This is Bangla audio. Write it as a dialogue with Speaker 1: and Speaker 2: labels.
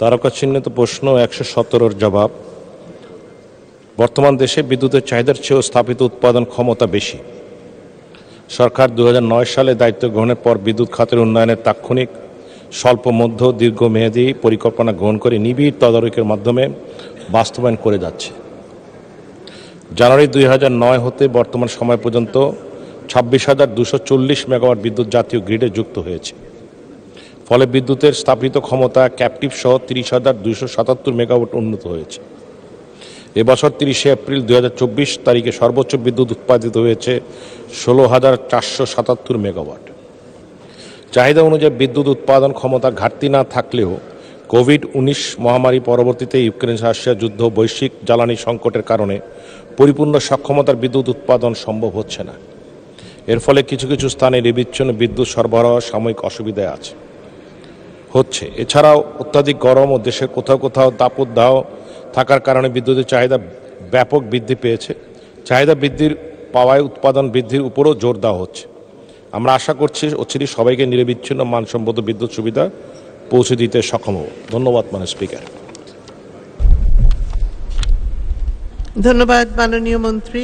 Speaker 1: তারকা চিহ্নিত প্রশ্ন 117-র জবাব। বর্তমান দেশে বিদ্যুতের চাহিদার চেয়েও স্থাপিত উৎপাদন ক্ষমতা বেশি। সরকার 2009 সালে দায়িত্ব গ্রহণের পর বিদ্যুৎ খাতের উন্নয়নের তাৎক্ষণিক, স্বল্প, মধ্য দীর্ঘমেয়াদী পরিকল্পনা গ্রহণ করে নিবিড় তদারকির মাধ্যমে বাস্তবায়ন করে যাচ্ছে। জানুয়ারি 2009 হতে বর্তমান সময় পর্যন্ত 26,240 মেগাওয়াট বিদ্যুৎ জাতীয় গ্রিডে যুক্ত হয়েছে। ফলে বিদ্যুতের স্থাপিত ক্ষমতা ক্যাপটিভ সহ 30,277 মেগাওয়াট উন্নত হয়েছে। এবছর 30শে এপ্রিল 2024 তারিখে সর্বোচ্চ বিদ্যুৎ উৎপাদিত হয়েছে 16,477 মেগাওয়াট। চাহিদা অনুযায়ী বিদ্যুৎ উৎপাদন ক্ষমতা ঘাটতি না থাকলেও কোভিড-19 মহামারী পরবর্তীতে ইউক্রেন রাশিয়া যুদ্ধ, বৈশ্বিক জ্বালানি সংকটের কারণে পরিপূর্ণ সক্ষমতার বিদ্যুৎ উৎপাদন সম্ভব হচ্ছে না। এর ফলে কিছু কিছু স্থানে নিরবিচ্ছিন্ন বিদ্যুৎ সরবরাহ সাময়িক অসুবিধায় হচ্ছে। এছাড়াও অত্যাধিক গরম ও দেশের কোথাও কোথাও দাবদাহ থাকার কারণে বিদ্যুতের চাহিদা ব্যাপক বৃদ্ধি পেয়েছে। চাহিদা বৃদ্ধির পাওয়ায় উৎপাদন বৃদ্ধির উপরও জোর দেওয়া হচ্ছে। আমরা আশা করছি অচিরেই সবাইকে নিরবিচ্ছিন্ন মানসম্পন্ন বিদ্যুৎ সুবিধা পৌঁছে দিতে সক্ষম হব। ধন্যবাদ মাননীয় স্পিকার।
Speaker 2: ধন্যবাদ মাননীয় মন্ত্রী।